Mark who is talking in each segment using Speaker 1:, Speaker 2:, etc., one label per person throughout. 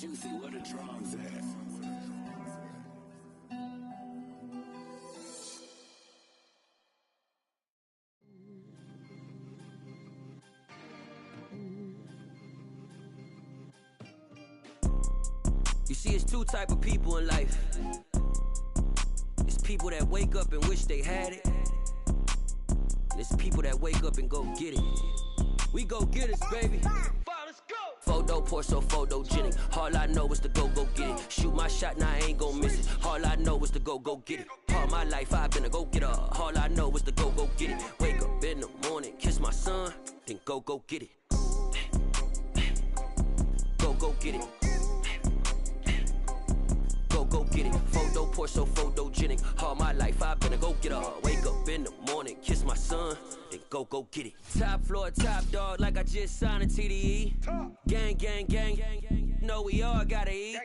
Speaker 1: Juicy, where the drums at?
Speaker 2: You see, it's two type of people in life. It's people that wake up and wish they had it. And it's people that wake up and go get it. We go get it, baby. Let's go. Photo, Porso, photogenic. All I know is to go get it. Shoot my shot, now I ain't gon' miss it. All I know is to go get it. All my life I've been a go-getter. All I know is to go get it. Wake up in the morning, kiss my son, then go get it. Go get it. Go get it. Photo, Porso, photogenic. All my life I've been a go-getter. Wake up in the morning, kiss my son, then go get it. Top floor, top dog, like I just signed a TDE. Gang, gang, gang, gang. Know we all gotta eat.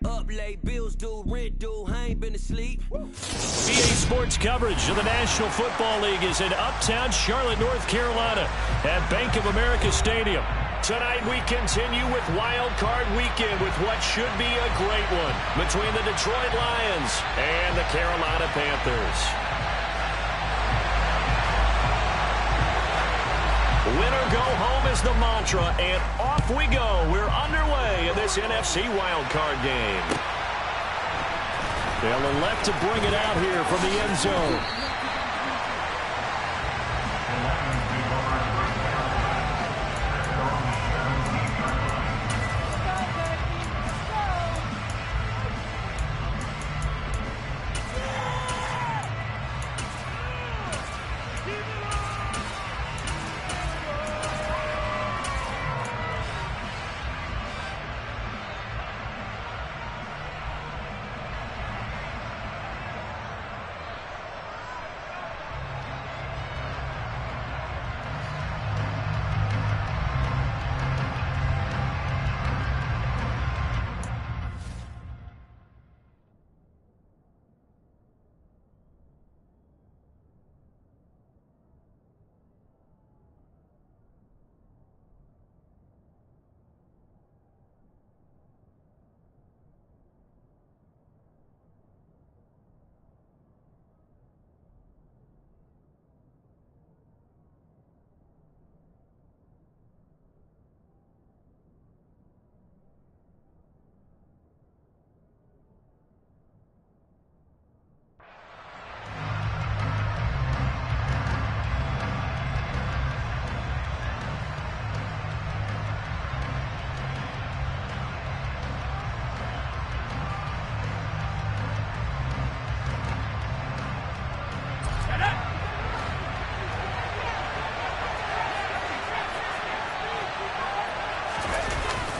Speaker 2: Up late, bills due, rent due, I ain't been asleep.
Speaker 3: EA Sports coverage of the National Football League is in uptown Charlotte, North Carolina at Bank of America Stadium. Tonight we continue with Wild Card Weekend with what should be a great one between the Detroit Lions and the Carolina Panthers. Winner go home is the mantra, and off we go. We're underway in this NFC Wild Card game. They'll elect to bring it out here from the end zone.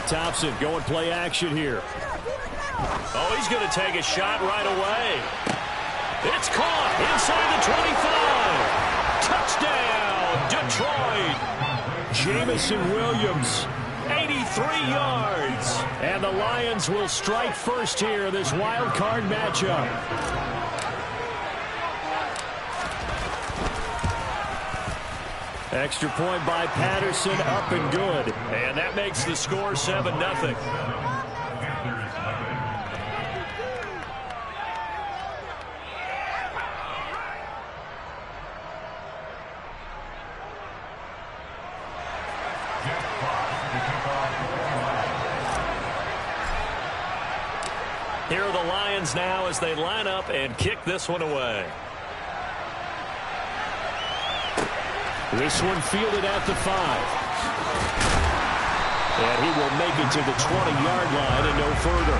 Speaker 3: Thompson going play action here. Oh, he's going to take a shot right away. It's caught inside the 25. Touchdown, Detroit. Jamison Williams, 83 yards. And the Lions will strike first here in this wild card matchup. Extra point by Patterson, up and good. And that makes the score 7-0. Here are the Lions now as they line up and kick this one away. This one fielded at the 5. And he will make it to the 20-yard line and no further.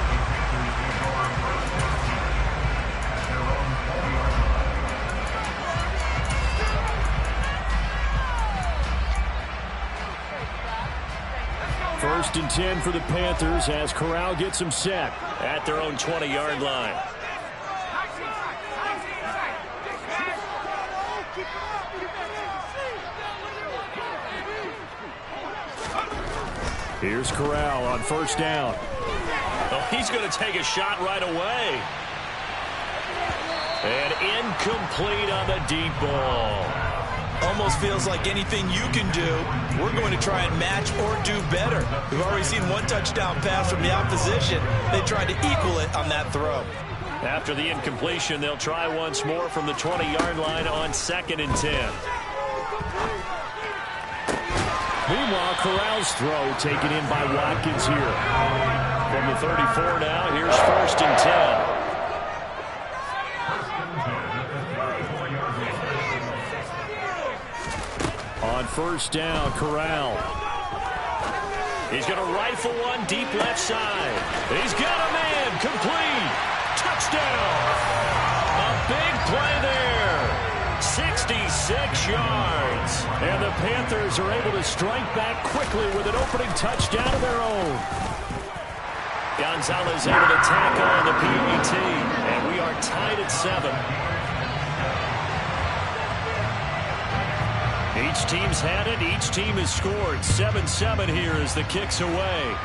Speaker 3: First and 10 for the Panthers as Corral gets them set at their own 20-yard line. Here's Corral on first down. Oh, he's going to take a shot right away. And incomplete on the deep ball.
Speaker 4: Almost feels like anything you can do, we're going to try and match or do better. We've already seen one touchdown pass from the opposition. They tried to equal it on that throw.
Speaker 3: After the incompletion, they'll try once more from the 20-yard line on 2nd and 10. Meanwhile, Corral's throw taken in by Watkins here. From the 34 now, here's 1st and 10. On 1st down, Corral. He's going to rifle one deep left side. He's got a man. Complete. Touchdown. A big play there. 66 yards. And the Panthers are able to strike back quickly with an opening touchdown of their own. Gonzalez able to tackle on the PAT. And we are tied at 7. Each team's had it. Each team has scored. 7-7 here as the kick's away.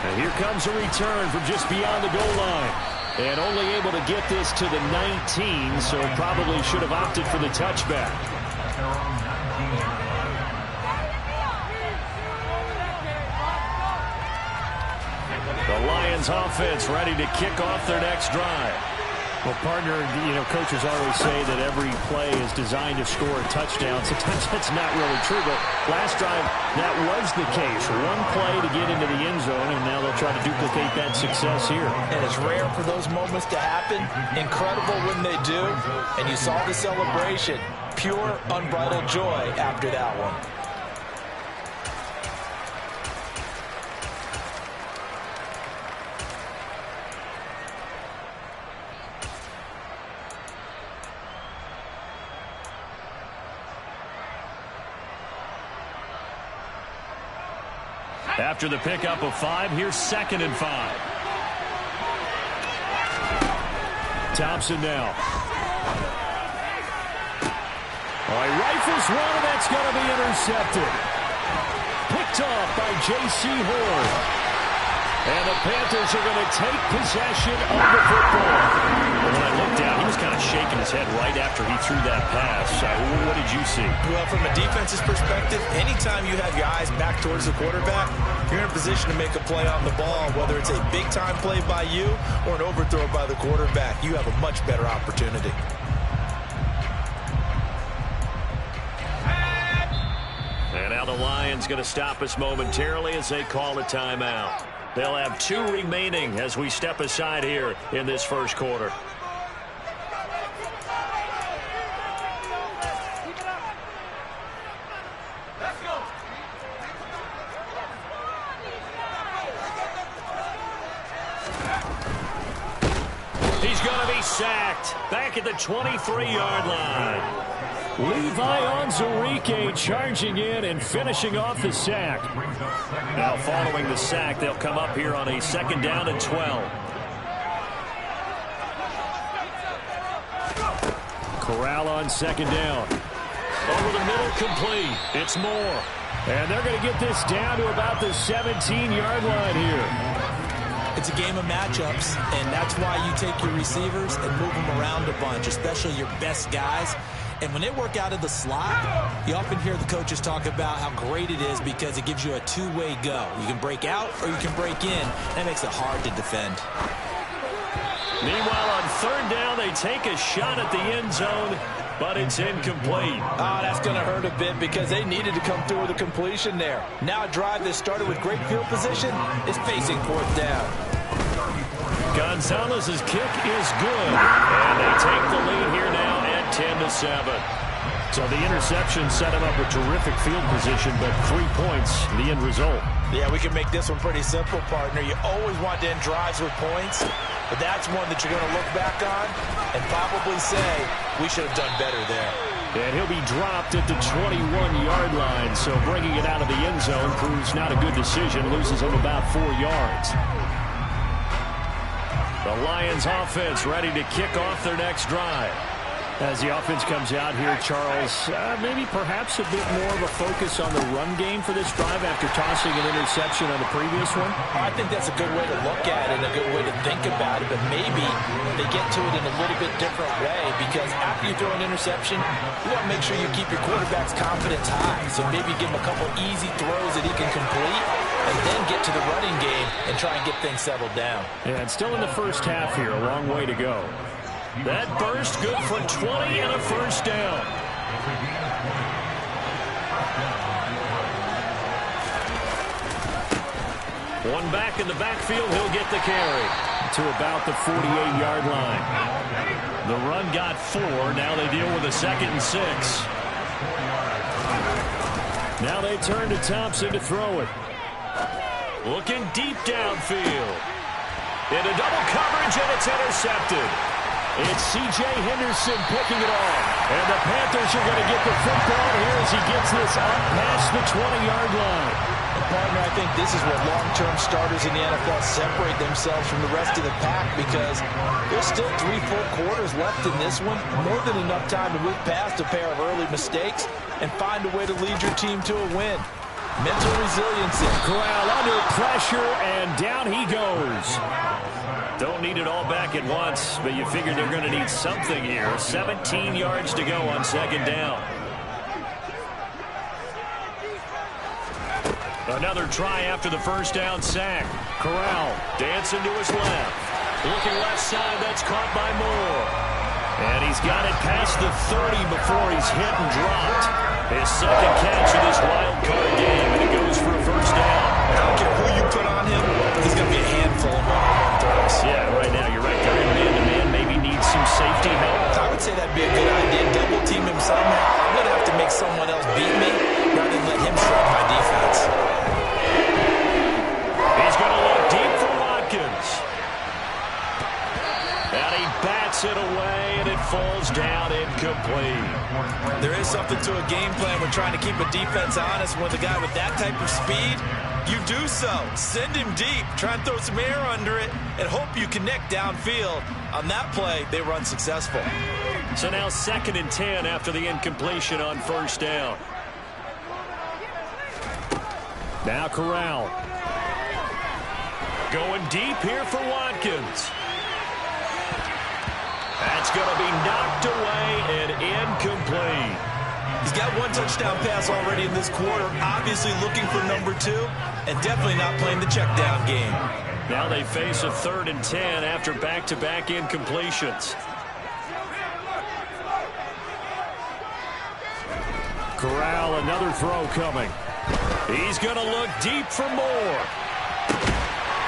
Speaker 3: And here comes a return from just beyond the goal line. And only able to get this to the 19, so probably should have opted for the touchback. The Lions offense ready to kick off their next drive. Well, partner, coaches always say that every play is designed to score a touchdown. Sometimes that's not really true, but last drive, that was the case. One play to get into the end zone, and now they'll try to duplicate that success here.
Speaker 4: And it's rare for those moments to happen. Incredible when they do. And you saw the celebration. Pure, unbridled joy after that one.
Speaker 3: After the pickup of 5, here's 2nd and 5. Thompson now. All right, rifles one, and that's going to be intercepted. Picked off by J.C. Horn. And the Panthers are going to take possession of the football. Well, when I looked down, he was kind of shaking his head right after he threw that pass. What did you see?
Speaker 4: Well, from a defense's perspective, anytime you have your eyes back towards the quarterback, you're in a position to make a play on the ball, whether it's a big-time play by you or an overthrow by the quarterback. You have a much better opportunity.
Speaker 3: And now the Lions going to stop us momentarily as they call a timeout. They'll have 2 remaining as we step aside here in this first quarter. He's going to be sacked back at the 23-yard line. Levi Onwuzurike charging in and finishing off the sack. Now following the sack, they'll come up here on a 2nd down and 12. Corral on 2nd down. Over the middle, complete. It's Moore. And they're going to get this down to about the 17-yard line here.
Speaker 4: It's a game of matchups, and that's why you take your receivers and move them around a bunch, especially your best guys. And when they work out of the slot, you often hear the coaches talk about how great it is because it gives you a two-way go. You can break out or you can break in. That makes it hard to defend.
Speaker 3: Meanwhile, on 3rd down, they take a shot at the end zone, but it's incomplete.
Speaker 4: Oh, that's going to hurt a bit because they needed to come through with a completion there. Now a drive that started with great field position is facing 4th down.
Speaker 3: Gonzalez's kick is good, and they take the lead here now at 10-7. So the interception set him up with terrific field position, but 3 points, the end result.
Speaker 4: Yeah, we can make this one pretty simple, partner. You always want to end drives with points, but that's one that you're going to look back on and probably say, we should have done better there.
Speaker 3: And he'll be dropped at the 21-yard line, so bringing it out of the end zone proves not a good decision, loses him about 4 yards. The Lions offense ready to kick off their next drive. As the offense comes out here, Charles, maybe perhaps a bit more of a focus on the run game for this drive after tossing an interception on the previous one?
Speaker 4: I think that's a good way to look at it, a good way to think about it, but maybe they get to it in a little bit different way, because after you throw an interception, you want to make sure you keep your quarterback's confidence high. So maybe give him a couple easy throws that he can complete, and then get to the running game and try and get things settled down.
Speaker 3: Yeah, and still in the first half here, a long way to go. That burst good for 20 and a first down. One back in the backfield, he'll get the carry to about the 48-yard line. The run got 4. Now they deal with a 2nd and 6. Now they turn to Thompson to throw it. Looking deep downfield. Into double coverage, and it's intercepted. It's C.J. Henderson picking it off. And the Panthers are going to get the football here as he gets this up past the 20-yard line.
Speaker 4: And partner, I think this is where long-term starters in the NFL separate themselves from the rest of the pack, because there's still 3 full quarters left in this one. More than enough time to move past a pair of early mistakes and find a way to lead your team to a win. Mental resiliency.
Speaker 3: Corral under pressure, and down he goes. Don't need it all back at once, but you figure they're going to need something here. 17 yards to go on 2nd down. Another try after the first down sack. Corral dancing to his left. Looking left side, that's caught by Moore. And he's got it past the 30 before he's hit and dropped. His 2nd catch of this wild card game, and it goes for a first down.
Speaker 4: I don't care who you put on him, he's going to be a handful of one-on-one throws.
Speaker 3: Yeah, right now you're right. They're in man-to-man, maybe needs some safety help.
Speaker 4: I would say that'd be a good idea. Double team him somehow. I'm going to have to make someone else beat me rather than let him shred my defense.
Speaker 3: He's going to look deep for Watkins. And he bats it away, and it falls down incomplete.
Speaker 4: There is something to a game plan when trying to keep a defense honest. With a guy with that type of speed, you do so. Send him deep. Try and throw some air under it and hope you connect downfield. On that play, they run successful.
Speaker 3: So now 2nd and 10 after the incompletion on first down. Now Corral. Going deep here for Watkins. That's going to be knocked away and incomplete.
Speaker 4: He's got 1 touchdown pass already in this quarter. Obviously looking for number 2, and definitely not playing the check down game.
Speaker 3: Now they face a 3rd and 10 after back-to-back incompletions. Corral, another throw coming. He's going to look deep for more.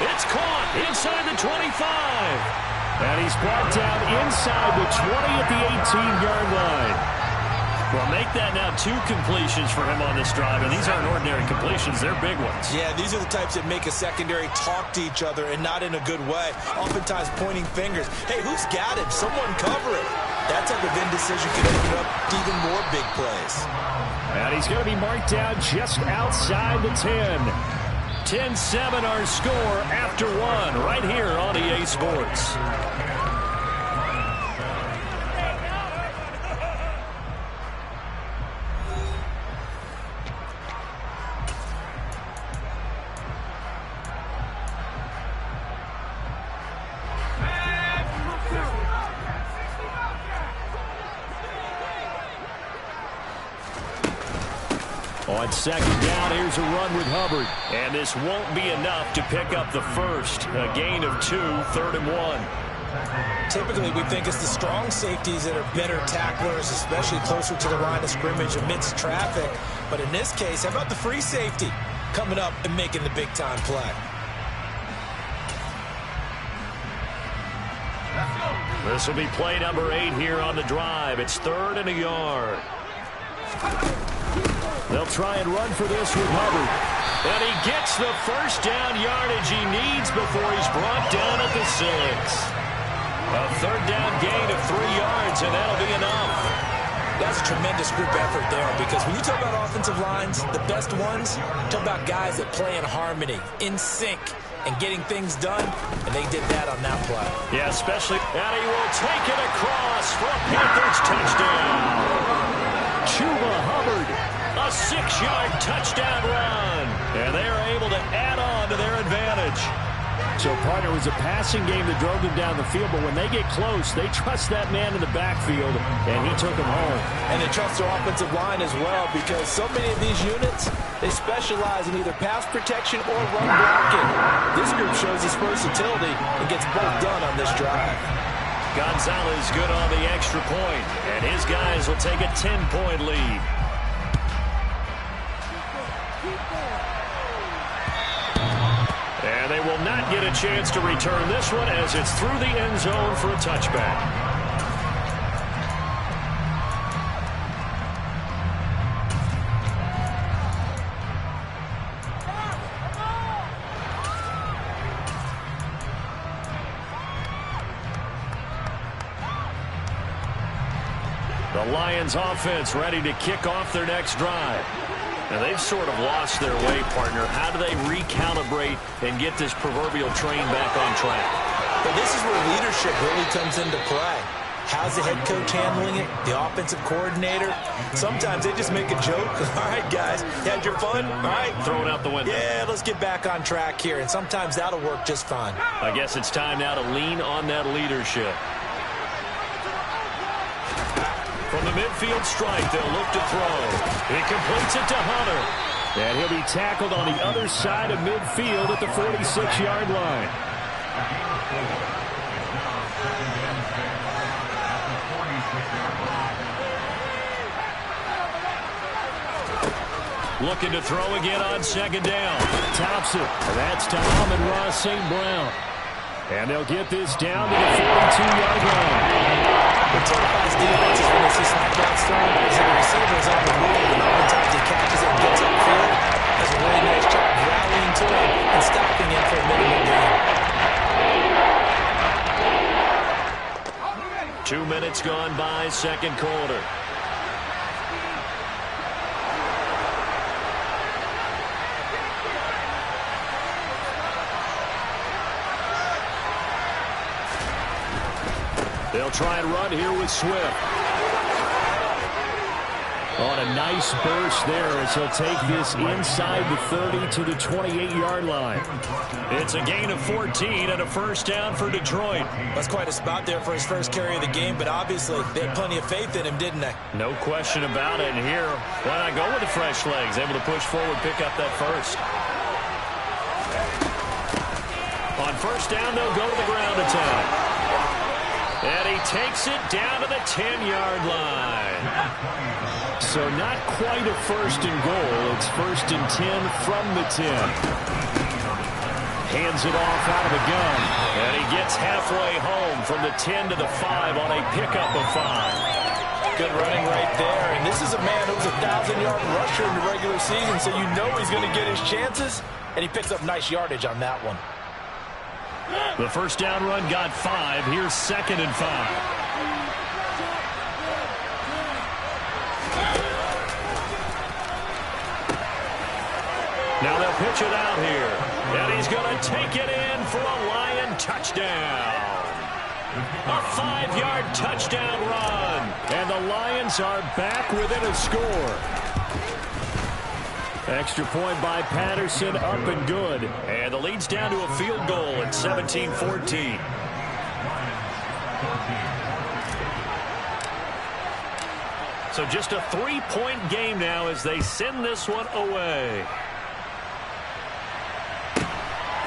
Speaker 3: It's caught inside the 25. And he's brought down inside the 20 at the 18-yard line. Well, make that now 2 completions for him on this drive, and these aren't ordinary completions. They're big ones.
Speaker 4: Yeah, these are the types that make a secondary talk to each other, and not in a good way. Oftentimes pointing fingers. Hey, who's got it? Someone cover it. That type of indecision can open up even more big plays.
Speaker 3: And he's going to be marked down just outside the 10. 10-7 our score after 1 right here on EA Sports. On 2nd down, here's a run with Hubbard. And this won't be enough to pick up the first. A gain of 2, 3rd and 1.
Speaker 4: Typically, we think it's the strong safeties that are better tacklers, especially closer to the line of scrimmage amidst traffic. But in this case, how about the free safety coming up and making the big-time play?
Speaker 3: This will be play number 8 here on the drive. It's 3rd and a yard. They'll try and run for this with Hubbard. And he gets the first down yardage he needs before he's brought down at the 6. A 3rd down gain of 3 yards, and that'll be enough.
Speaker 4: That's a tremendous group effort there, because when you talk about offensive lines, the best ones, talk about guys that play in harmony, in sync. and getting things done, and they did that on that play.
Speaker 3: Yeah, especially. And he will take it across for a Panthers touchdown. Chuba Hubbard, a 6-yard touchdown run. And they are able to add on to their advantage. So, partner, it was a passing game that drove them down the field, but when they get close, they trust that man in the backfield, and he took them home.
Speaker 4: And they trust their offensive line as well, because so many of these units, they specialize in either pass protection or run blocking. This group shows its versatility and gets both done on this drive.
Speaker 3: Gonzalez good on the extra point, and his guys will take a 10-point lead. And they will not get a chance to return this one as it's through the end zone for a touchback. The Lions offense ready to kick off their next drive. Now, they've sort of lost their way, partner. How do they recalibrate and get this proverbial train back on track?
Speaker 4: But this is where leadership really comes into play. How's the head coach handling it? The offensive coordinator? Sometimes they just make a joke. All right, guys, you had your fun? All right.
Speaker 3: Throw it out the window.
Speaker 4: Yeah, let's get back on track here. And sometimes that'll work just fine.
Speaker 3: I guess it's time now to lean on that leadership. From the midfield strike, they'll look to throw. He completes it to Hunter. And he'll be tackled on the other side of midfield at the 46-yard line. Looking to throw again on second down. Tops it. That's to Amon-Ra St. Brown. And they'll get this down to the 42-yard line.
Speaker 4: The Stillkfav247 defense is when they see snapbacks thrown. Is that the receiver is on the move, and oftentimes he catches it and gets upfield. Does a really nice job rallying to him and stopping him for a minimum gain.
Speaker 3: 2 minutes gone by, second quarter. They'll try and run here with Swift. On a nice burst there as he'll take this inside the 30 to the 28-yard line. It's a gain of 14 and a first down for Detroit.
Speaker 4: That's quite a spot there for his first carry of the game, but obviously they had plenty of faith in him, didn't they?
Speaker 3: No question about it. And here, why not go with the fresh legs? Able to push forward, pick up that first. On first down, they'll go to the ground attack. And he takes it down to the 10-yard line. So not quite a first and goal. It's first and 10 from the 10. Hands it off out of the gun. And he gets halfway home from the 10 to the 5 on a pickup of 5.
Speaker 4: Good running right there. And this is a man who's a 1,000-yard rusher in the regular season, so you know he's going to get his chances. And he picks up nice yardage on that one.
Speaker 3: The first down run got 5. Here's second and 5. Now they'll pitch it out here. And he's going to take it in for a Lion touchdown. A 5-yard touchdown run. And the Lions are back within a score. Extra point by Patterson, up and good. And the lead's down to a field goal at 17-14. So just a 3-point game now as they send this one away.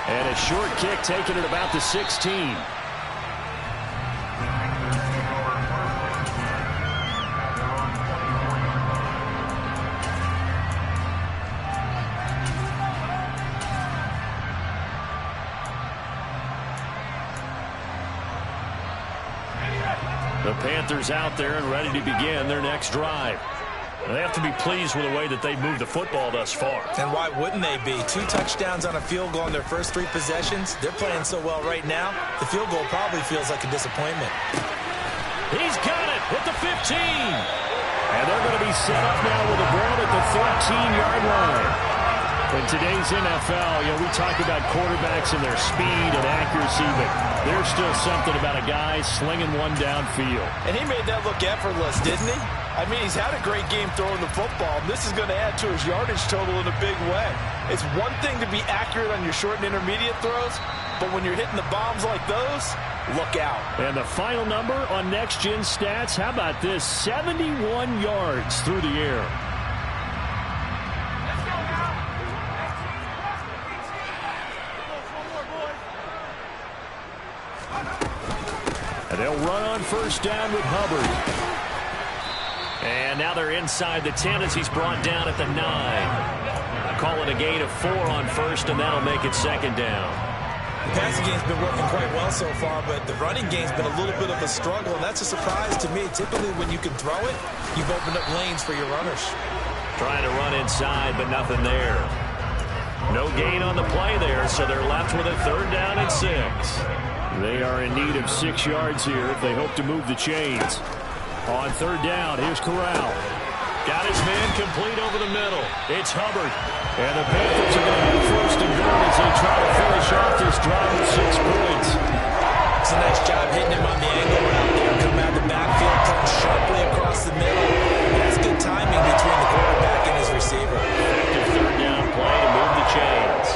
Speaker 3: And a short kick taken at about the 16. The Panthers out there and ready to begin their next drive. They have to be pleased with the way that they've moved the football thus far.
Speaker 4: And why wouldn't they be? 2 touchdowns on a field goal in their first 3 possessions. They're playing so well right now, the field goal probably feels like a disappointment.
Speaker 3: He's got it at the 15. And they're going to be set up now with a ball at the 13-yard line. In today's NFL, we talk about quarterbacks and their speed and accuracy, but there's still something about a guy slinging one downfield.
Speaker 4: And he made that look effortless, didn't he? I mean, he's had a great game throwing the football. This is going to add to his yardage total in a big way. It's one thing to be accurate on your short and intermediate throws, but when you're hitting the bombs like those, look out.
Speaker 3: And the final number on Next Gen Stats, how about this? 71 yards through the air. And they'll run on first down with Hubbard. And now they're inside the 10 as he's brought down at the 9. Call it a gain of 4 on first, and that'll make it second down.
Speaker 4: The passing game's been working quite well so far, but the running game's been a little bit of a struggle, and that's a surprise to me. Typically, when you can throw it, you've opened up lanes for your runners.
Speaker 3: Trying to run inside, but nothing there. No gain on the play there, so they're left with a 3rd down and 6. They are in need of 6 yards here if they hope to move the chains. On 3rd down, here's Corral. Got his man complete over the middle. It's Hubbard. And the Panthers are going to have 1st and goal as they try to finish off this drive with 6 points.
Speaker 4: It's a nice job hitting him on the angle route there. Come out of the backfield, come sharply across the middle. That's good timing between the quarterback and his receiver.
Speaker 3: Effective 3rd down play to move the chains.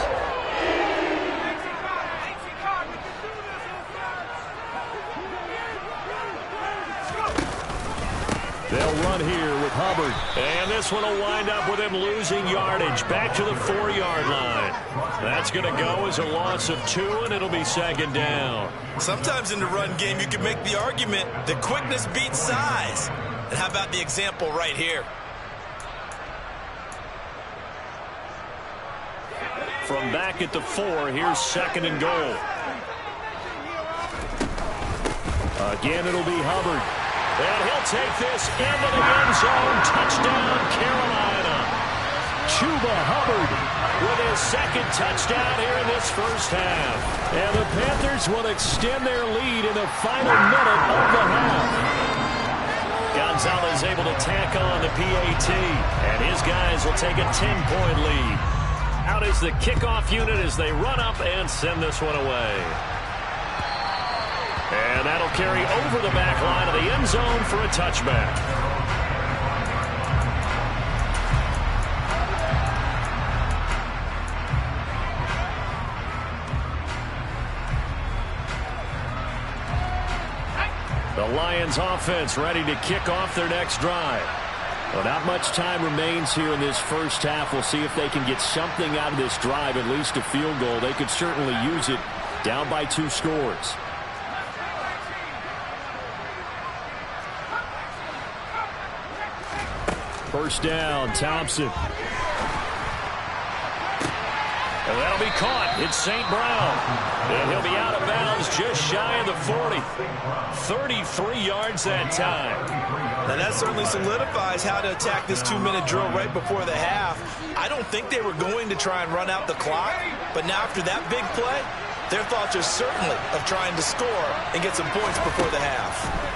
Speaker 3: They'll run here with Hubbard. And this one will wind up with him losing yardage back to the 4-yard line. That's going to go as a loss of 2, and it'll be 2nd down.
Speaker 4: Sometimes in the run game, you can make the argument that quickness beats size. And how about the example right here?
Speaker 3: From back at the 4, here's 2nd and goal. Again, it'll be Hubbard. And he'll take this into the end zone. Touchdown, Carolina. Chuba Hubbard with his 2nd touchdown here in this first half. And the Panthers will extend their lead in the final minute of the half. Gonzalez able to tack on the PAT. And his guys will take a 10-point lead. Out is the kickoff unit as they run up and send this one away. And that'll carry over the back line of the end zone for a touchback. The Lions offense ready to kick off their next drive. Well, not much time remains here in this first half. We'll see if they can get something out of this drive, at least a field goal. They could certainly use it down by 2 scores. First down, Thompson. And that'll be caught. It's St. Brown. And he'll be out of bounds just shy of the 40. 33 yards that time.
Speaker 4: Now that certainly solidifies how to attack this 2-minute drill right before the half. I don't think they were going to try and run out the clock, but now after that big play, their thoughts are certainly of trying to score and get some points before the half.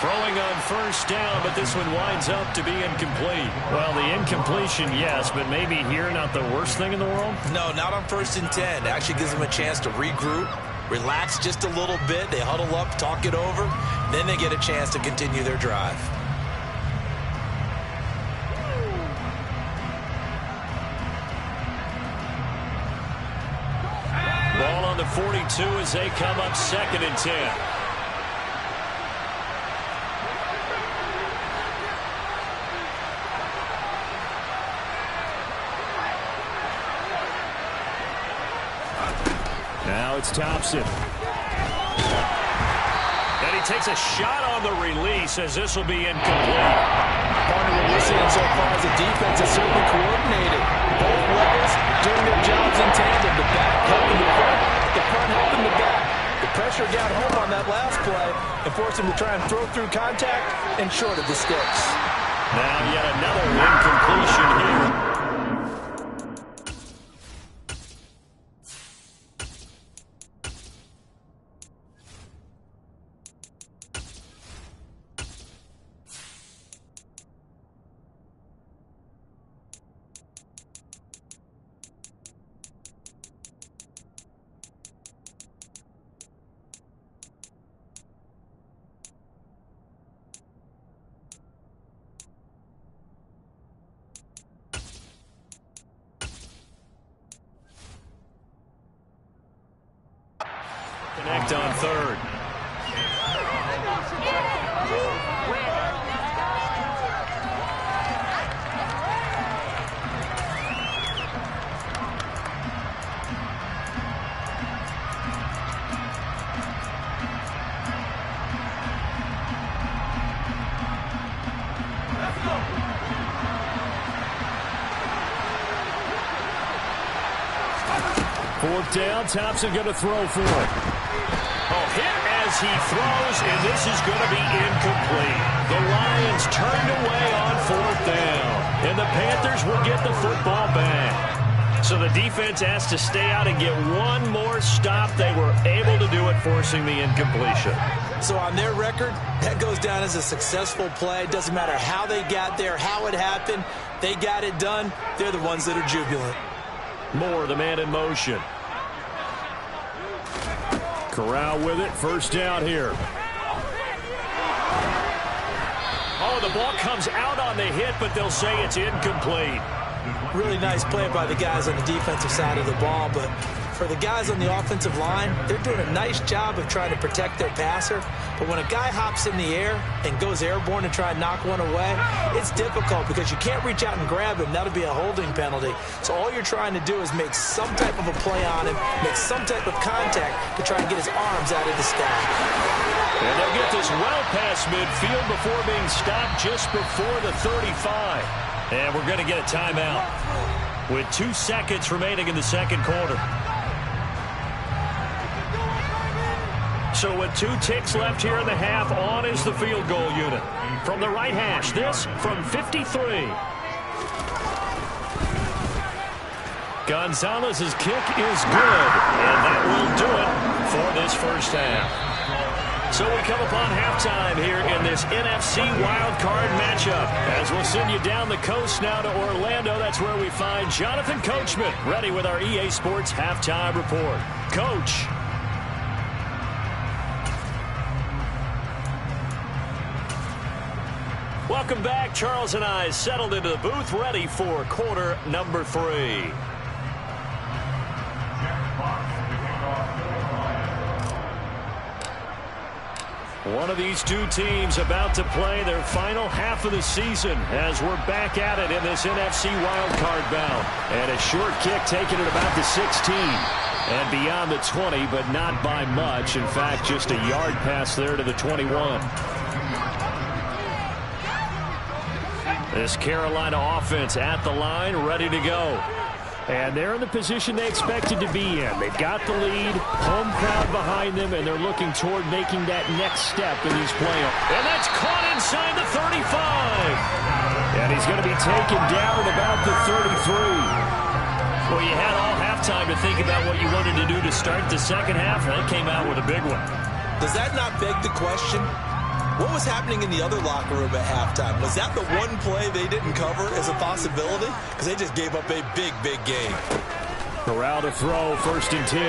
Speaker 3: Throwing on first down, but this one winds up to be incomplete. Well, the incompletion, yes, but maybe here not the worst thing in the world?
Speaker 4: No, not on 1st and 10. It actually gives them a chance to regroup, relax just a little bit. They huddle up, talk it over. Then they get a chance to continue their drive.
Speaker 3: Ball on the 42 as they come up 2nd and 10. Now it's Thompson. And he takes a shot on the release as this will be incomplete.
Speaker 4: Part of what we're seeing so far is the defense is certainly coordinated. Both levels doing their jobs in tandem. The back helping the front helping the back. The pressure got home on that last play and forced him to try and throw through contact and short of the sticks.
Speaker 3: Now yet another incompletion here. Connect on third. Fourth down, Thompson going to throw for it. Oh, hit as he throws, and this is going to be incomplete. The Lions turned away on fourth down, and the Panthers will get the football back. So the defense has to stay out and get one more stop. They were able to do it, forcing the incompletion.
Speaker 4: So on their record, that goes down as a successful play. Doesn't matter how they got there, how it happened. They got it done. They're the ones that are jubilant.
Speaker 3: Moore, the man in motion. Corral with it. First down here. Oh, the ball comes out on the hit, but they'll say it's incomplete.
Speaker 4: Really nice play by the guys on the defensive side of the ball, but for the guys on the offensive line, they're doing a nice job of trying to protect their passer. But when a guy hops in the air and goes airborne and try and knock one away, it's difficult because you can't reach out and grab him. That'll be a holding penalty. So all you're trying to do is make some type of a play on him, make some type of contact to try and get his arms out of the sky.
Speaker 3: And they'll get this well past midfield before being stopped just before the 35. And we're going to get a timeout with 2 seconds remaining in the second quarter. So with 2 ticks left here in the half, on is the field goal unit. From the right hash, this from 53. Gonzalez's kick is good, and that will do it for this first half. So we come upon halftime here in this NFC wildcard matchup. As we'll send you down the coast now to Orlando, that's where we find Jonathan Coachman, ready with our EA Sports halftime report. Coach. Welcome back. Charles and I settled into the booth, ready for quarter number 3. One of these two teams about to play their final half of the season as we're back at it in this NFC wildcard bout. And a short kick taken at about the 16 and beyond the 20, but not by much. In fact, just a yard pass there to the 21. This Carolina offense at the line, ready to go. And they're in the position they expected to be in. They've got the lead, home crowd behind them, and they're looking toward making that next step in these playoffs. And that's caught inside the 35. And he's going to be taken down at about the 33. Well, you had all halftime to think about what you wanted to do to start the second half, and that came out with a big one.
Speaker 4: Does that not beg the question? What was happening in the other locker room at halftime? Was that the one play they didn't cover as a possibility? Because they just gave up a big, big game.
Speaker 3: Corral to throw, 1st and 10.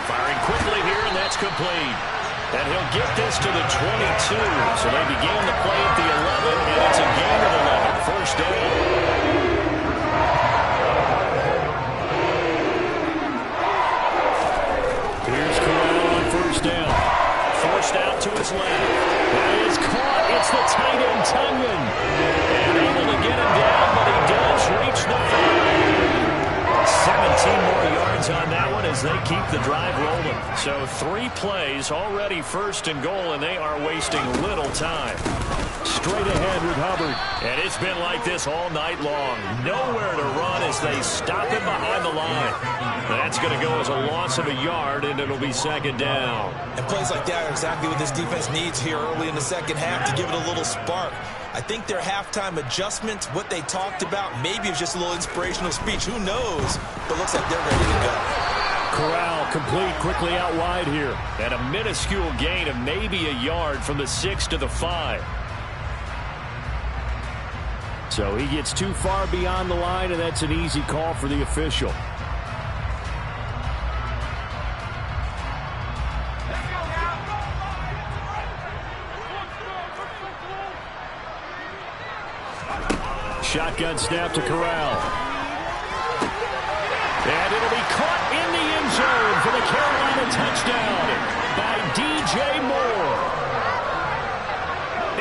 Speaker 3: Firing quickly here, and that's complete. And he'll get this to the 22. So they began the play at the 11, and it's a gain of 11. First down. Here's Corral on 1st down. Forced out to his left. That is caught. It's the tight end, Tunyon. And able to get him down, but he does reach the 5. 17 more yards on that one as they keep the drive rolling. So 3 plays already 1st and goal, and they are wasting little time. Straight ahead with Hubbard. And it's been like this all night long. Nowhere to run as they stop him behind the line. That's going to go as a loss of a yard, and it'll be 2nd down.
Speaker 4: And plays like that are exactly what this defense needs here early in the second half to give it a little spark. I think their halftime adjustments, what they talked about, maybe it was just a little inspirational speech. Who knows? But looks like they're ready to go.
Speaker 3: Corral complete quickly out wide here. And a minuscule gain of maybe a yard from the 6 to the 5. So he gets too far beyond the line, and that's an easy call for the official. Shotgun snap to Corral. And it'll be caught in the end zone for the Carolina touchdown by DJ Moore.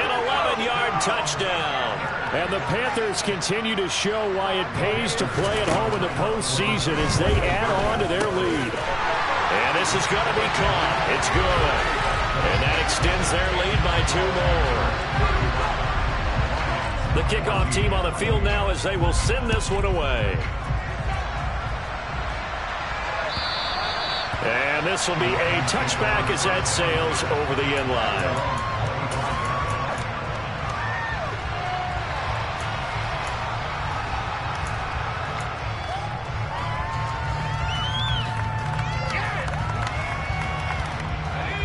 Speaker 3: An 11-yard touchdown. And the Panthers continue to show why it pays to play at home in the postseason as they add on to their lead. And this is going to be caught. It's good. And that extends their lead by 2 more. The kickoff team on the field now as they will send this one away. And this will be a touchback as that sails over the end line.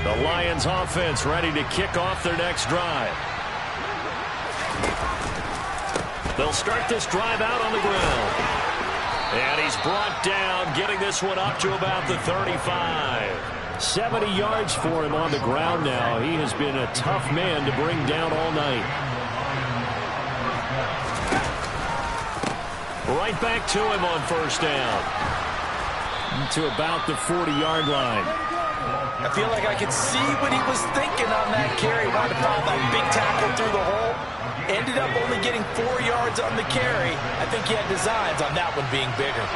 Speaker 3: The Lions offense ready to kick off their next drive. They'll start this drive out on the ground. And he's brought down, getting this one up to about the 35. 70 yards for him on the ground now. He has been a tough man to bring down all night. Right back to him on first down. To about the 40-yard line.
Speaker 4: I feel like I could see what he was thinking on that carry. Wanted to pile that big tackle through the hole. Ended up only getting 4 yards on the carry. I think he had designs on that one being bigger.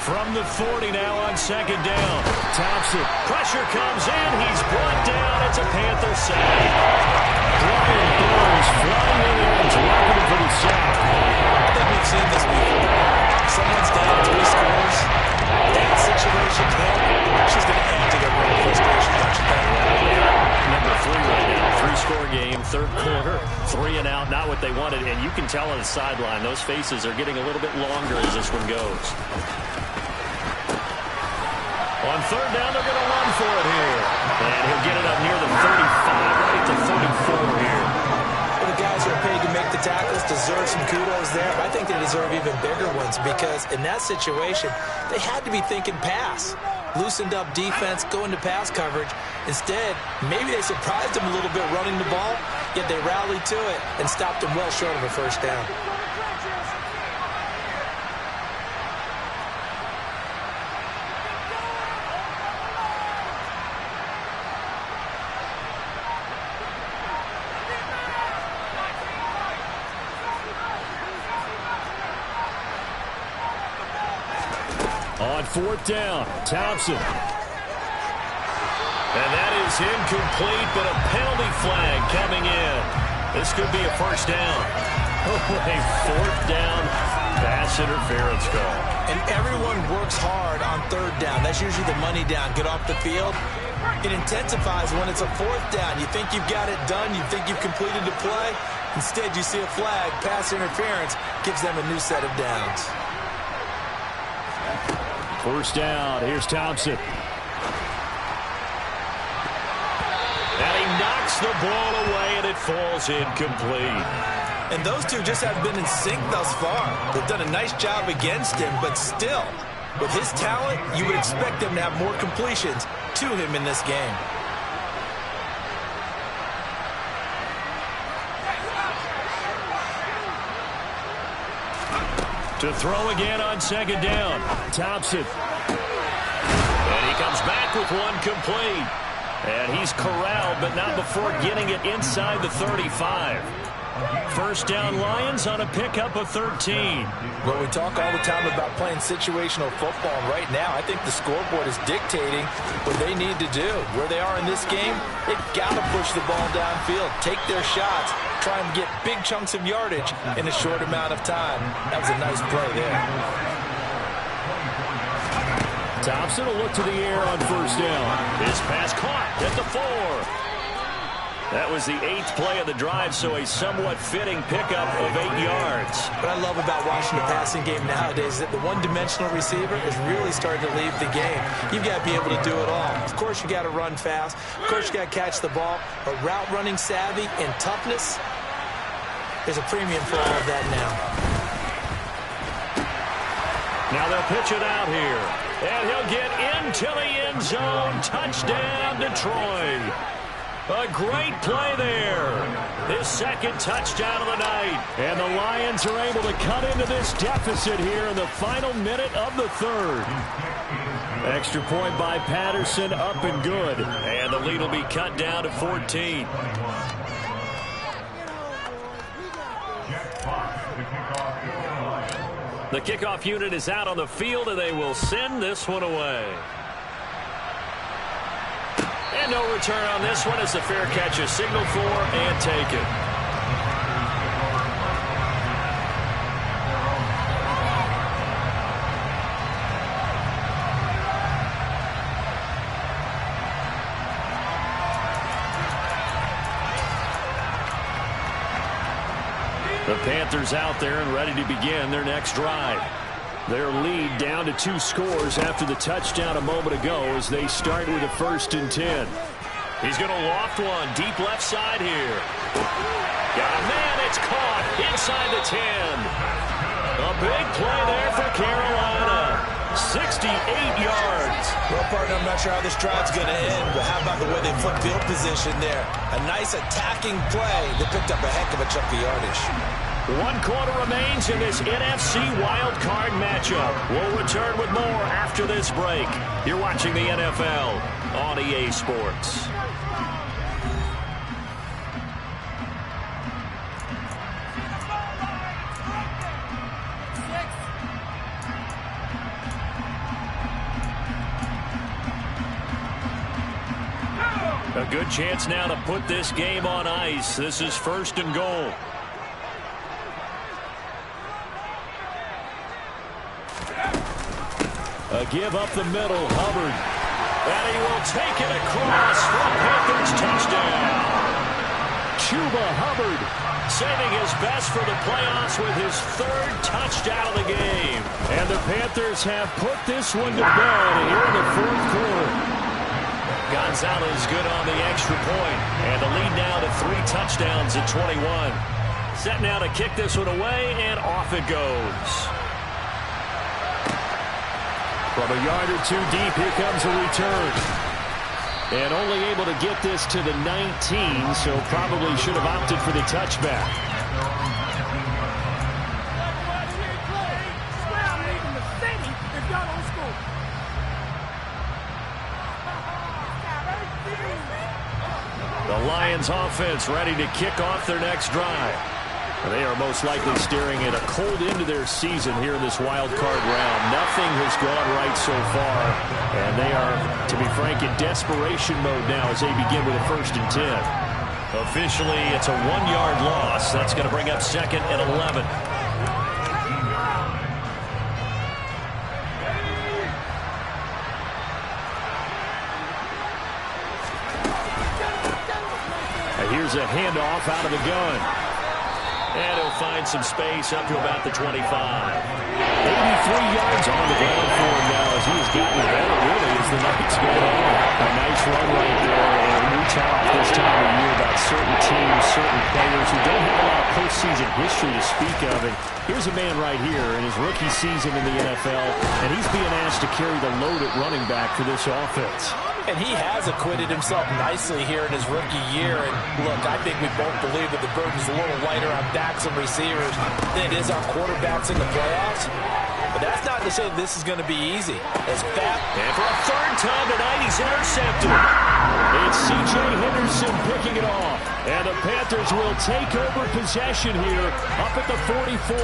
Speaker 3: From the 40 now on second down. Thompson. Pressure comes in. He's brought down. It's a Panther sack. Brian Burns flying in there and dropping him for the sack.
Speaker 4: I think we've seen this before. Someone's down 3 scores. That situation, she's going to add to their running frustration, don't you think?
Speaker 3: Number 3 right now. 3-score game, third quarter, 3 and out. Not what they wanted, and you can tell on the sideline, those faces are getting a little bit longer as this one goes. On third down, they're going to run for it here. And he'll get it up near the 35, right at the 34 here.
Speaker 4: Well, the guys who are paid to make the tackles deserve some kudos there, but I think they deserve even bigger ones because in that situation, they had to be thinking pass. Loosened up defense, go into pass coverage. Instead, maybe they surprised them a little bit running the ball, yet they rallied to it and stopped them well short of a first down.
Speaker 3: On fourth down, Thompson. And that is incomplete, but a penalty flag coming in. This could be a first down. Oh, a fourth down pass interference call.
Speaker 4: And everyone works hard on third down. That's usually the money down. Get off the field. It intensifies when it's a fourth down. You think you've got it done. You think you've completed the play. Instead, you see a flag. Pass interference gives them a new set of downs.
Speaker 3: First down. Here's Thompson. And he knocks the ball away, and it falls incomplete.
Speaker 4: And those two just have been in sync thus far. They've done a nice job against him, but still, with his talent, you would expect them to have more completions to him in this game.
Speaker 3: To throw again on second down. Thompson. And he comes back with one complete. And he's corralled, but not before getting it inside the 35. First down Lions on a pickup of 13.
Speaker 4: Well, we talk all the time about playing situational football, and right now I think the scoreboard is dictating what they need to do. Where they are in this game, they've got to push the ball downfield, take their shots, try and get big chunks of yardage in a short amount of time. That was a nice play there.
Speaker 3: Thompson will look to the air on first down. His pass caught at the 4. That was the 8th play of the drive, so a somewhat fitting pickup of 8 yards.
Speaker 4: What I love about watching the passing game nowadays is that the one-dimensional receiver is really starting to leave the game. You've got to be able to do it all. Of course, you got to run fast. Of course, you got to catch the ball. But route running savvy and toughness, there's a premium for all of that now.
Speaker 3: Now they'll pitch it out here. And he'll get into the end zone. Touchdown, Detroit. A great play there. His second touchdown of the night. And the Lions are able to cut into this deficit here in the final minute of the third. Extra point by Patterson, up and good. And the lead will be cut down to 14. The kickoff unit is out on the field, and they will send this one away. And no return on this one as the fair catch is signaled for and taken. The Panthers out there and ready to begin their next drive. Their lead down to 2 scores after the touchdown a moment ago as they start with a 1st and 10. He's going to loft one deep left side here. Got a man, it's caught inside the 10. A big play there for Carolina. 68 yards.
Speaker 4: Well, partner, I'm not sure how this drive's going to end, but how about the way they flip field position there? A nice attacking play. They picked up a heck of a chunk of yardage.
Speaker 3: 1 quarter remains in this NFC Wild Card matchup. We'll return with more after this break. You're watching the NFL on EA Sports. A good chance now to put this game on ice. This is 1st and goal. A give up the middle, Hubbard. And he will take it across for a Panthers touchdown. Chuba Hubbard saving his best for the playoffs with his 3rd touchdown of the game. And the Panthers have put this one to bed here in the 4th quarter. Gonzalez good on the extra point. And the lead now to 3 touchdowns at 21. Set now to kick this one away, and off it goes. From a yard or 2 deep, here comes a return. And only able to get this to the 19, so probably should have opted for the touchback. The Lions offense ready to kick off their next drive. They are most likely staring at a cold end to their season here in this wild card round. Nothing has gone right so far, and they are, to be frank, in desperation mode now as they begin with a 1st and 10. Officially, it's a 1-yard loss. That's going to bring up 2nd and 11. Here's a handoff out of the gun. And he'll find some space up to about the 25. 83 yards on the ground for him now as he's gotten better, really, as the night's going on. A nice run right there. And we talk this time of year about certain teams, certain players who don't have a lot of postseason history to speak of. And here's a man right here in his rookie season in the NFL, and he's being asked to carry the load at running back for this offense.
Speaker 4: And he has acquitted himself nicely here in his rookie year. And look, I think we both believe that the burden's a little lighter on backs and receivers than it is on quarterbacks in the playoffs. But that's not to say this is going to be easy. And
Speaker 3: for a 3rd time tonight, he's intercepted. It's C.J. Henderson picking it off. And the Panthers will take over possession here up at the 44.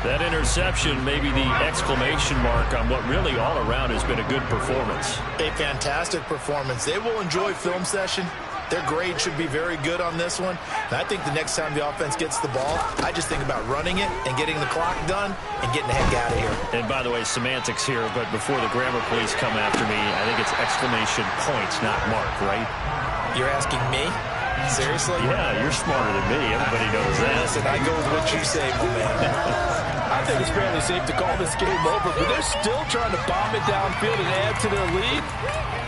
Speaker 3: That interception may be the exclamation mark on what really all around has been a good performance.
Speaker 5: A fantastic performance. They will enjoy film session. Their grade should be very good on this one. And I think the next time the offense gets the ball, I just think about running it and getting the clock done and getting the heck out of here.
Speaker 3: And by the way, semantics here, but before the grammar police come after me, I think it's exclamation points, not mark, right?
Speaker 4: You're asking me? Seriously?
Speaker 3: Yeah, you're smarter than me. Everybody knows that.
Speaker 4: Listen, I go with what you say, my man.
Speaker 6: I think it's fairly safe to call this game over, but they're still trying to bomb it downfield and add to their lead.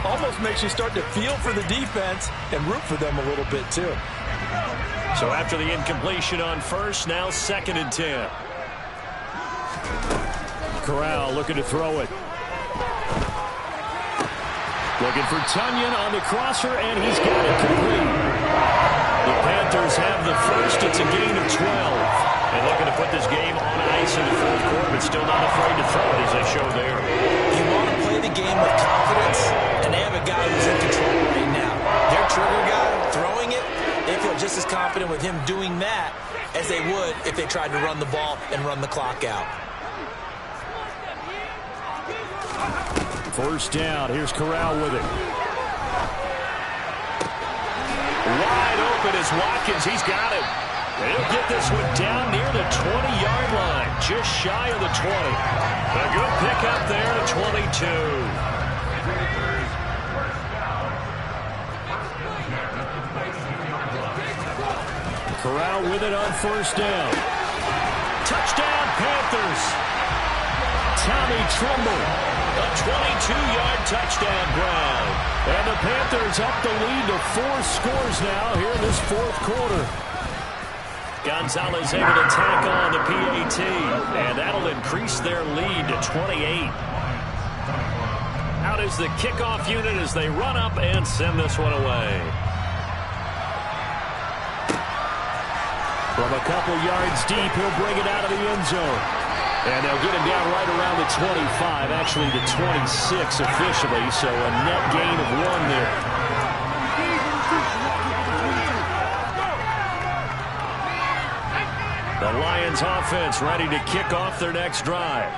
Speaker 6: Almost makes you start to feel for the defense and root for them a little bit, too.
Speaker 3: So after the incompletion on 1st, now 2nd and 10. Corral looking to throw it. Looking for Tunyon on the crosser, and he's got it complete. Panthers have the first. It's a gain of 12. And looking to put this game on ice in the fourth quarter, but still not afraid to throw it as they show there.
Speaker 4: You want to play the game with confidence, and they have a guy who's in control right now. Their trigger guy throwing it, they feel just as confident with him doing that as they would if they tried to run the ball and run the clock out.
Speaker 3: First down. Here's Corral with it. Wide open is Watkins. He's got it. He'll get this one down near the 20-yard line, just shy of the 20. A good pickup there to 22. Corral with it on first down. Touchdown, Panthers. Tommy Tremble, a 22-yard touchdown ground. And the Panthers up the lead to 4 scores now here in this fourth quarter. Gonzalez able to tack on the PAT, and that'll increase their lead to 28. Out is the kickoff unit as they run up and send this one away. From a couple yards deep, he'll bring it out of the end zone. And they'll get him down right around the 25, actually the 26 officially, so a net gain of 1 there. The Lions offense ready to kick off their next drive.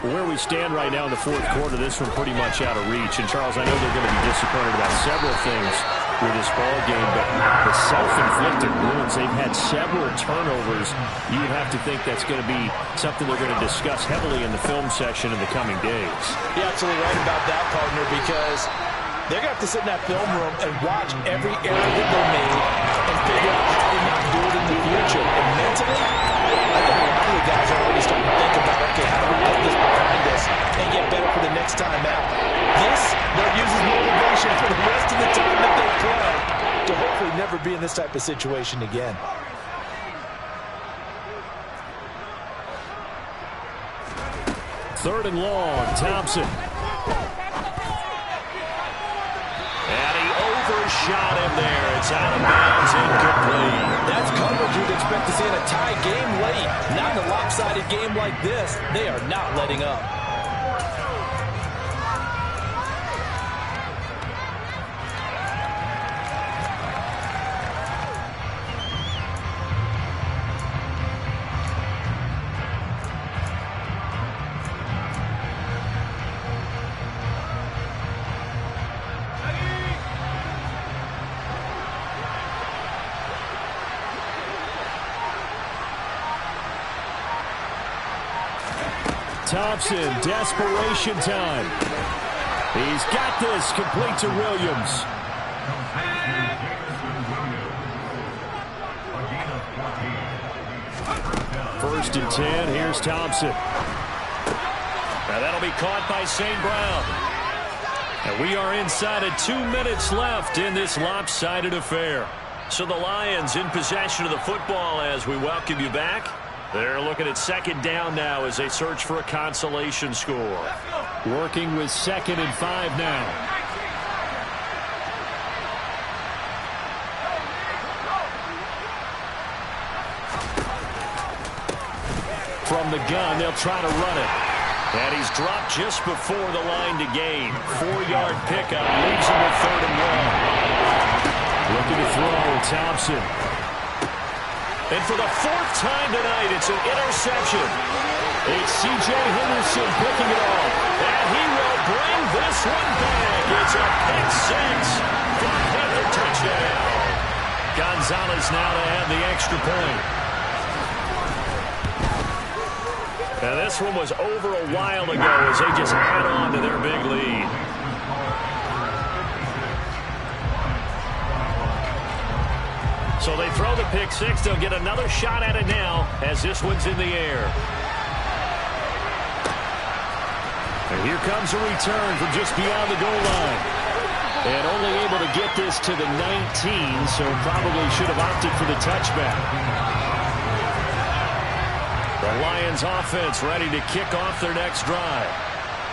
Speaker 3: Where we stand right now in the fourth quarter, this one pretty much out of reach. And, Charles, I know they're going to be disappointed about several things with this ball game, but the self-inflicted wounds, they've had several turnovers. You would have to think that's going to be something they're going to discuss heavily in the film session in the coming days.
Speaker 4: You're absolutely right about that, partner, because they're going to have to sit in that film room and watch every error that they made and figure out how to not do it in the future. And mentally, I think a lot of the guys are already starting to think about, okay, how do we put this behind us and get better for the next time out? This, they'll use as motivation for the rest of the time that they play to hopefully never be in this type of situation again.
Speaker 3: Third and long, Thompson. And he overshot him there. It's out of bounds, incomplete. That's
Speaker 4: coverage you'd expect to see in a tie game late. Not in a lopsided game like this. They are not letting up.
Speaker 3: Thompson, desperation time. He's got this, complete to Williams. First and 10, here's Thompson. Now that'll be caught by St. Brown. And we are inside of 2 minutes left in this lopsided affair. So the Lions in possession of the football as we welcome you back. They're looking at second down now as they search for a consolation score. Working with 2nd and 5 now. From the gun, they'll try to run it. And he's dropped just before the line to gain. 4-yard pickup leaves him with 3rd and 1. Looking to throw, Thompson. And for the 4th time tonight, it's an interception. It's C.J. Henderson picking it off. And he will bring this one back. It's a pick 6 for a Panther touchdown. Gonzalez now to add the extra point. Now this one was over a while ago as they just add on to their big lead. So they throw the pick 6. They'll get another shot at it now as this one's in the air. And here comes a return from just beyond the goal line. And only able to get this to the 19, so probably should have opted for the touchback. The Lions offense ready to kick off their next drive.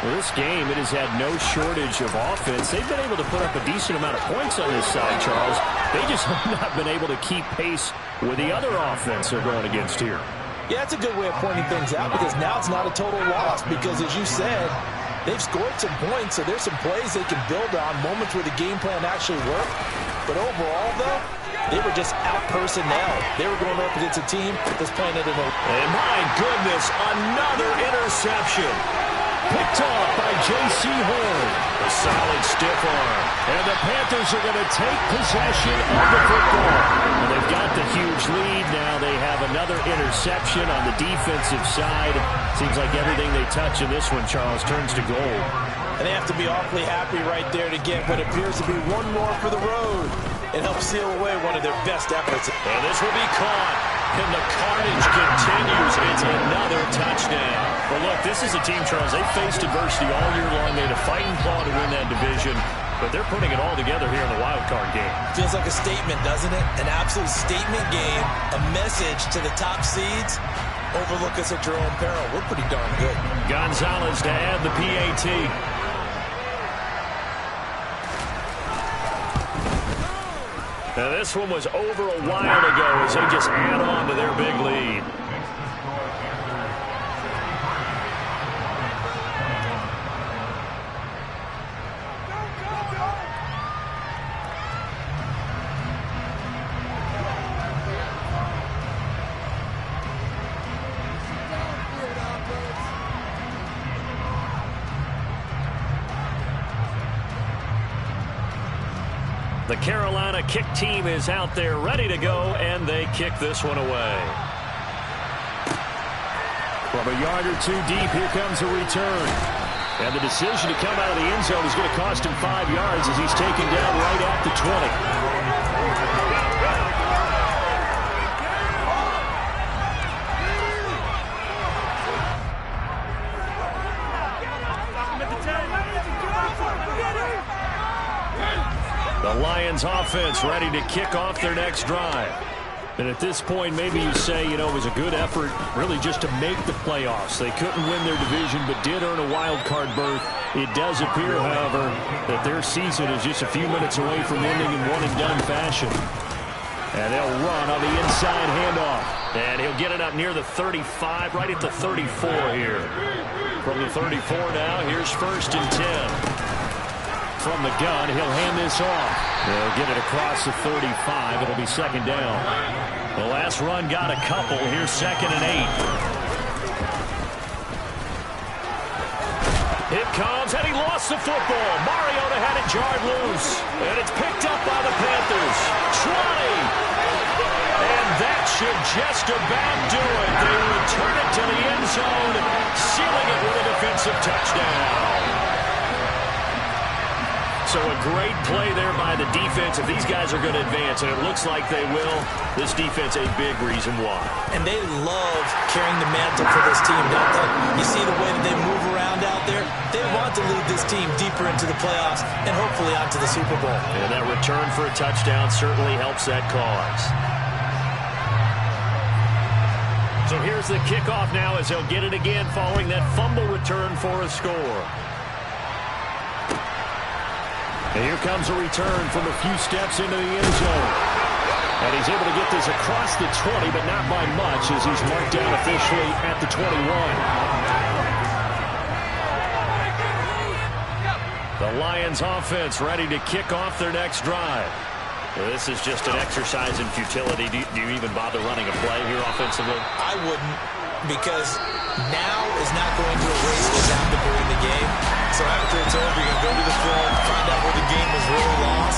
Speaker 3: Well, this game, it has had no shortage of offense. They've been able to put up a decent amount of points on this side, Charles. They just have not been able to keep pace with the other offense they're going against here.
Speaker 4: Yeah, that's a good way of pointing things out because now it's not a total loss because, as you said, they've scored some points, so there's some plays they can build on, moments where the game plan actually worked. But overall, though, they were just out-personnel. They were going up against a team that's playing at an...
Speaker 3: And my goodness, another interception. Picked off by J.C. Horn. A solid stiff arm. And the Panthers are going to take possession of the football. And they've got the huge lead. Now they have another interception on the defensive side. Seems like everything they touch in this one, Charles, turns to gold.
Speaker 4: And they have to be awfully happy right there to get what appears to be one more for the road and help seal away one of their best efforts.
Speaker 3: And this will be caught. And the carnage continues. It's another touchdown. Well, look, this is a team, Charles, they faced adversity all year long. They had a fight and claw to win that division, but they're putting it all together here in the wild card game.
Speaker 4: Feels like a statement, doesn't it? An absolute statement game, a message to the top seeds. Overlook us at your own peril. We're pretty darn good.
Speaker 3: Gonzalez to add the PAT. Now, this one was over a while ago as they just add on to their big lead. The Carolina kick team is out there ready to go, and they kick this one away. From a yard or two deep, here comes a return. And the decision to come out of the end zone is going to cost him 5 yards as he's taken down right at the 20. The Lions offense ready to kick off their next drive. And at this point, maybe you say, you know, it was a good effort really just to make the playoffs. They couldn't win their division but did earn a wild card berth. It does appear, however, that their season is just a few minutes away from ending in one-and-done fashion. And they'll run on the inside handoff. And he'll get it up near the 35, right at the 34 here. From the 34 now, here's 1st and 10. From the gun, he'll hand this off. They'll get it across the 35. It'll be 2nd down. The last run got a couple. Here's 2nd and 8. It comes, and he lost the football. Mariota had it jarred loose. And it's picked up by the Panthers. 20. And that should just about do it. They return it to the end zone, sealing it with a defensive touchdown. So a great play there by the defense. If these guys are going to advance, and it looks like they will, this defense a big reason why. And they love carrying the mantle for this team, don't they? You see the way that they move around out there? They want to lead this team deeper into the playoffs and hopefully onto the Super Bowl. And that return for a touchdown certainly helps that cause. So here's the kickoff now as they'll get it again following that fumble return for a score. And here comes a return from a few steps into the end zone. And he's able to get this across the 20, but not by much as he's marked down officially at the 21. The Lions offense ready to kick off their next drive. Well, this is just an exercise in futility. Do you even bother running a play here offensively? I wouldn't, because now is not going to erase what's happened during the game. So after it's over, you're going to go to the film, find out where the game was really lost.